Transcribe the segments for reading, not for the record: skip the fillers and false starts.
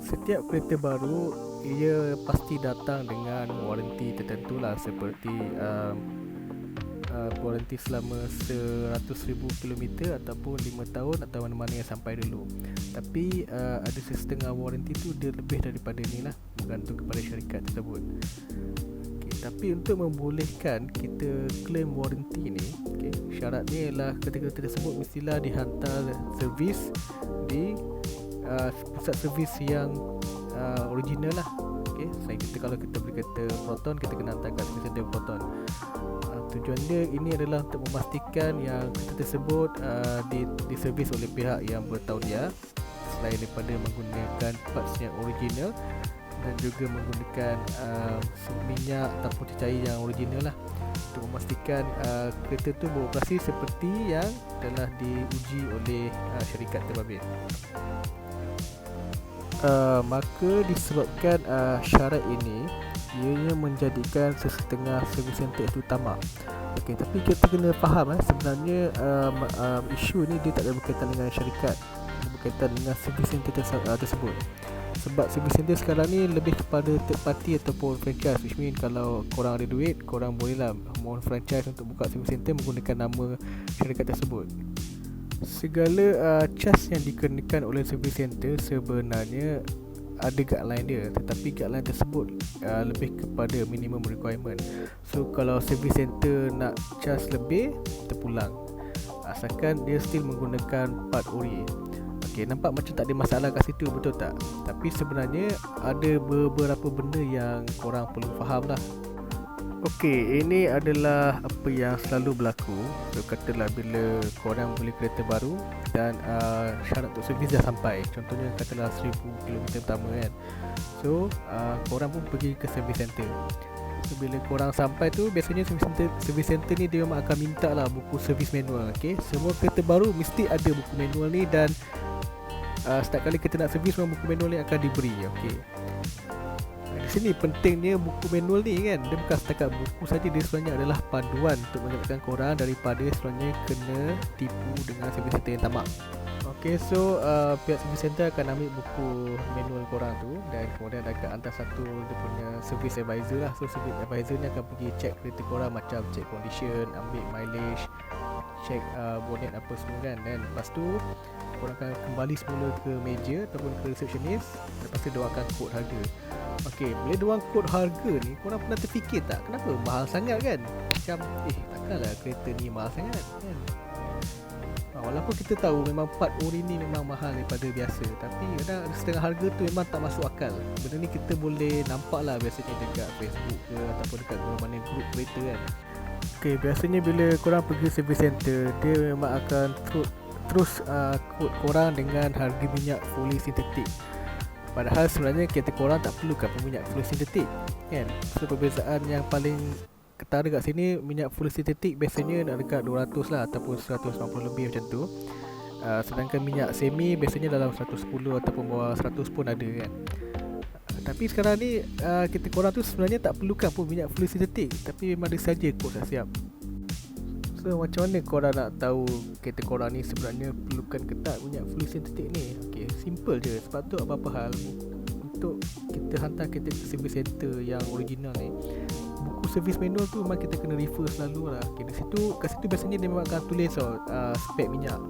Setiap kereta baru ia pasti datang dengan waranti tertentu lah, seperti waranti selama 100,000 kilometer ataupun 5 tahun atau mana-mana yang sampai dulu. Tapi ada setengah waranti tu dia lebih daripada ni lah, bergantung kepada syarikat tersebut. Okay, tapi untuk membolehkan kita claim waranti ni, okay, syaratnya ialah kereta-kereta tersebut mestilah dihantar servis di pusat servis yang original lah. Okay, selain kita, kalau kita beli kereta Proton, kita kena hantar kat servis center Proton. Tujuan dia ini adalah untuk memastikan yang kereta tersebut diservis oleh pihak yang bertauliah, selain daripada menggunakan parts yang original, dan juga menggunakan minyak ataupun cecair yang original lah, untuk memastikan kereta tu beroperasi seperti yang telah diuji oleh syarikat terbabit. Maka disebabkan syarat ini, ianya menjadikan sesetengah servis center itu tamak. Okey, tapi kita kena faham sebenarnya isu ni dia tak ada berkaitan dengan syarikat, dia berkaitan dengan servis center tersebut. Sebab servis center sekarang ni lebih kepada third party ataupun franchise, which mean kalau korang ada duit, korang bolehlah mohon franchise untuk buka servis center menggunakan nama syarikat tersebut. Segala charge yang dikenakan oleh service center sebenarnya ada guideline dia, tetapi guideline tersebut lebih kepada minimum requirement. So kalau service center nak charge lebih, terpulang, asalkan dia still menggunakan part ori. Okay, nampak macam tak ada masalah kat situ, betul tak? Tapi sebenarnya ada beberapa benda yang korang perlu faham lah. Okey, ini adalah apa yang selalu berlaku. So katalah bila korang beli kereta baru dan syarat untuk servis dah sampai, contohnya katalah 1000 km pertama kan. So korang pun pergi ke service center. So bila korang sampai tu, biasanya service center ni dia memang akan minta lah buku servis manual. Okay, semua kereta baru mesti ada buku manual ni, dan setiap kali kita nak servis memang buku manual ni akan diberi. Okay, di sini pentingnya buku manual ni kan, dia bukan setakat buku saja, dia sebenarnya adalah panduan untuk menyelamatkan korang daripada sebenarnya kena tipu dengan servis center yang tamak. Okay, so pihak servis center akan ambil buku manual korang tu, dan kemudian akan hantar satu dia punya service advisor lah. So service advisor ni akan pergi check kereta korang, macam check condition, ambil mileage, check bonnet apa semua kan. Dan lepas tu korang akan kembali semula ke meja ataupun ke receptionist. Lepas tu diorang akan kod harga. Okey, bila diorang kod harga ni, korang pernah terfikir tak kenapa mahal sangat kan? Macam takkanlah kereta ni mahal sangat kan? Walaupun kita tahu memang part ori ni memang mahal daripada biasa, tapi kadang setengah harga tu memang tak masuk akal. Benda ni kita boleh nampak lah biasanya dekat Facebook ke ataupun dekat mana-mana grup kereta kan. Okey, biasanya bila korang pergi service center, dia memang akan terus kod korang dengan harga minyak fully sintetik. Padahal sebenarnya kereta korang tak perlukan minyak fully sintetik kan. So perbezaan yang paling ketara kat sini, minyak fully sintetik biasanya nak dekat 200 lah ataupun 150 lebih macam tu. Sedangkan minyak semi biasanya dalam 110 ataupun bawah 100 pun ada kan. Tapi sekarang ni kereta korang tu sebenarnya tak perlukan pun minyak fully sintetik, tapi memang ada saja kod siap. So macam mana korang nak tahu kereta korang ni sebenarnya perlukan ke tak minyak fully sintetik ni? Okay, simple je. Sebab tu apa-apa hal, untuk kita hantar kereta ke service center yang original ni, buku servis manual tu memang kita kena refer selalu lah. Okay, kat situ biasanya dia memang akan tulis spek minyak.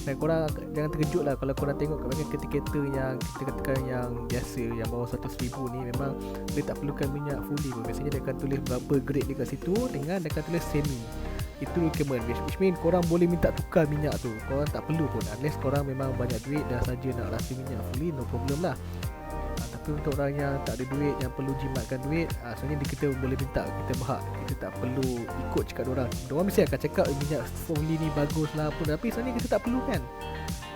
Dan korang jangan terkejut lah kalau korang tengok kat belakang kereta-kereta yang kita katakan yang biasa, yang bawah 100,000 ni, memang dia tak perlukan minyak fully pun. Biasanya dia akan tulis berapa grade dekat situ, dengan dia akan tulis semi. Itu recommend, which mean korang boleh minta tukar minyak tu, korang tak perlu pun, unless korang memang banyak duit dan saja nak rasa minyak fully, no problem lah. Tapi untuk orang yang tak ada duit, yang perlu jimatkan duit, sebenarnya kita boleh minta, kita berhak, kita tak perlu ikut cakap diorang mesti akan cakap minyak fully ni bagus lah apa, tapi sebenarnya kita tak perlu kan.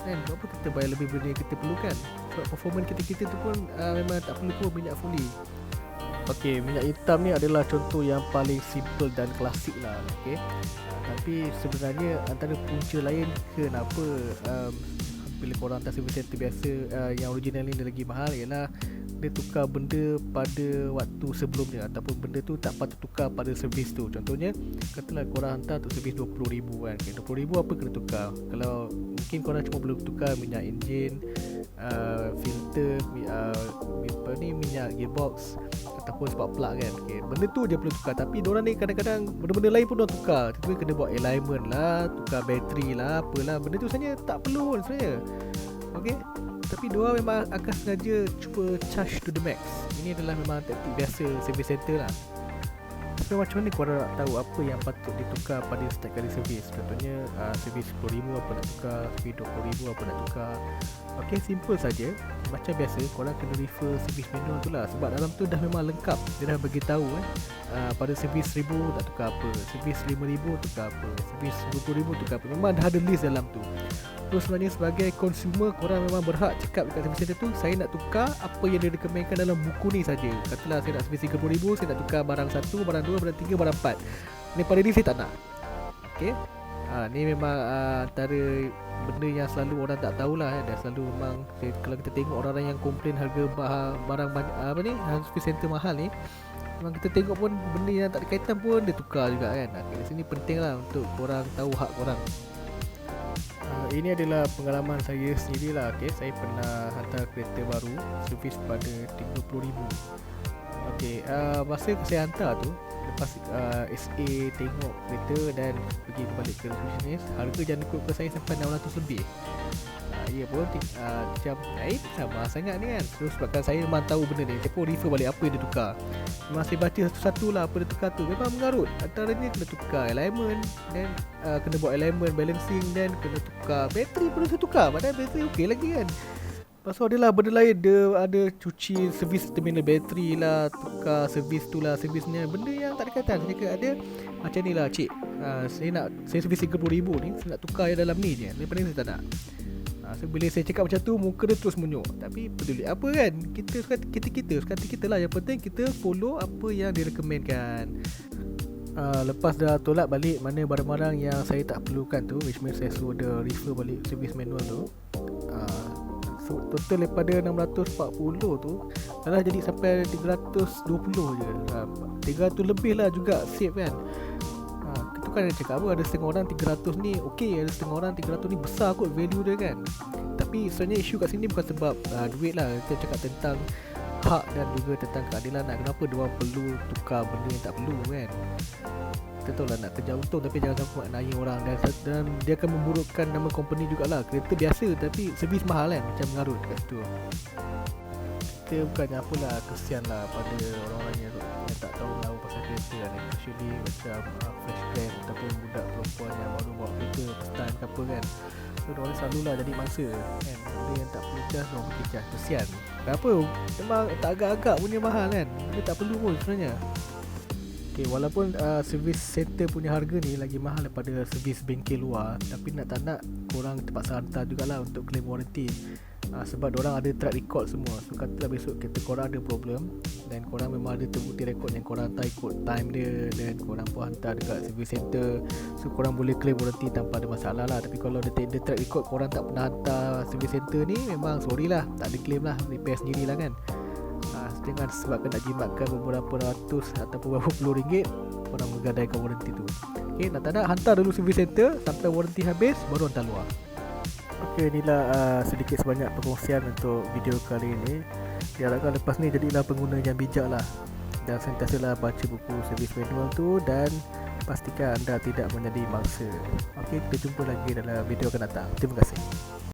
Buat apa kita bayar lebih benda yang kita perlukan? Sebab performance kita tu pun memang tak perlu pun minyak fully. Okey, minyak hitam ni adalah contoh yang paling simple dan klasik lah. Okey, tapi sebenarnya antara punca lain kenapa bila korang hantar service center biasa yang original ni dia lagi mahal, ialah dia tukar benda pada waktu sebelumnya, ataupun benda tu tak patut tukar pada servis tu. Contohnya katalah korang hantar untuk servis 20,000 kan, okay, 20,000 apa kena tukar? Kalau mungkin korang cuma perlu tukar minyak enjin, filter, ni minyak gearbox ataupun spark plug kan. Okay, benda tu je perlu tukar. Tapi diorang ni kadang-kadang benda-benda lain pun diorang tukar. Tiba-tiba kena buat alignment lah, tukar bateri lah, apalah. Benda tu sebenarnya tak perlu pun sebenarnya. Okay, tapi diorang memang akan sengaja cuba charge to the max. Ini adalah memang taktik biasa service center lah. So macam mana korang nak tahu apa yang patut ditukar pada setiap kali servis? Contohnya servis RM10,000 apa nak tukar, servis RM20,000 apa nak tukar. Ok, simple saja. Macam biasa korang kena refer servis manual tu lah. Sebab dalam tu dah memang lengkap. Dia dah beritahu pada servis RM1,000 tak tukar apa, servis RM5,000 tukar apa, servis RM20,000 tukar apa. Memang dah ada list dalam tu. So sebenarnya sebagai consumer, korang memang berhak cakap dekat service center tu, saya nak tukar apa yang direkomendkan dalam buku ni saja. Katalah saya nak servis RM30,000, saya nak tukar barang 1, barang 2, barang 3, barang 4. Daripada ni saya tak nak. Okay, ni memang antara benda yang selalu orang tak tahulah. Dan selalu memang kalau kita tengok orang-orang yang komplain harga barang service center mahal ni, memang kita tengok pun benda yang tak ada kaitan pun dia tukar juga kan. Di sini penting lah untuk korang tahu hak korang. Ini adalah pengalaman saya sendirilah. Okay, saya pernah hantar kereta baru servis pada RM30,000. Okay, masa saya hantar tu, lepas SA tengok kereta dan pergi balik ke receptionist, harga jangan ikut ke saya sampai RM600 lebih. Ia pun macam sama sangat ni kan. Terus sebabkan saya memang tahu benda ni, saya pun refer balik apa yang dia tukar. Memang saya baca satu-satu lah apa dia tukar tu. Memang mengarut. Antaranya kena tukar alignment, dan kena buat alignment balancing, dan kena tukar bateri pun saya tukar. Padahal bateri okey lagi kan. Lepas tu adalah benda lain, dia ada cuci servis terminal bateri lah, tukar servis tu lah, servisnya benda yang tak ada kaitan. Saya cakap ada macam ni lah cik, saya servis RM30,000 ni, saya nak tukar yang dalam ni je. Lepas ni saya tak nak. So bila saya cakap macam tu, muka dia terus menyuk. Tapi peduli apa kan, kita suka kita lah. Yang penting kita follow apa yang direkomendkan. Lepas dah tolak balik mana barang-barang yang saya tak perlukan tu, which means saya suruh dia refer balik service manual tu. So total daripada 640 tu dah jadi sampai 320 je. 300 lebih lah juga save kan. Itu kan dia cakap apa, ada setengah orang 300 ni okey, ada setengah orang 300 ni besar kot value dia kan. Tapi sebenarnya isu kat sini bukan sebab duit lah. Kita cakap tentang hak dan juga tentang keadilan lah. Kenapa diorang perlu tukar benda yang tak perlu kan. Kita tahu lah nak kerja untung, tapi jangan sampai naya orang, dan dia akan memburukkan nama company jugalah. Kereta biasa tapi servis mahal kan, macam mengarut kat situ. Kita bukannya apalah, kesian lah pada orang-orang yang tak tahu tahu pasal kereta kan. Especially macam fresh grad ataupun budak perempuan yang baru bawa kereta first time ke apa kan. So diorang selalulah jadi mangsa kan. Benda yang tak perlu cas, diorang pergi cas. Kesian. Kenapa? Memang tak agak-agak punya mahal kan. Dia tak perlu pun sebenarnya. Okay, walaupun servis center punya harga ni lagi mahal daripada servis bengkel luar, tapi nak tak nak korang terpaksa hantar jugalah untuk claim warranty. Sebab diorang ada track record semua. So katalah besok kereta korang ada problem dan korang memang ada terbukti rekod yang korang hantar ikut time dia, dan korang pun hantar dekat service center, so korang boleh claim warranty tanpa ada masalah lah. Tapi kalau dia track record korang tak pernah hantar service center ni, memang sorry lah, tak ada claim lah, repair sendiri lah kan. Jangan sebabkan nak jimatkan beberapa ratus ataupun beberapa puluh ringgit korang menggadaikan warranty tu. Okay, nak tak nak hantar dulu service center sampai warranty habis, baru hantar luar. Ok, inilah sedikit sebanyak perkongsian untuk video kali ini. Diharapkan lepas ni jadilah pengguna yang bijak lah, dan sentiasalah baca buku servis manual tu, dan pastikan anda tidak menjadi mangsa. Ok, kita jumpa lagi dalam video akan datang. Terima kasih.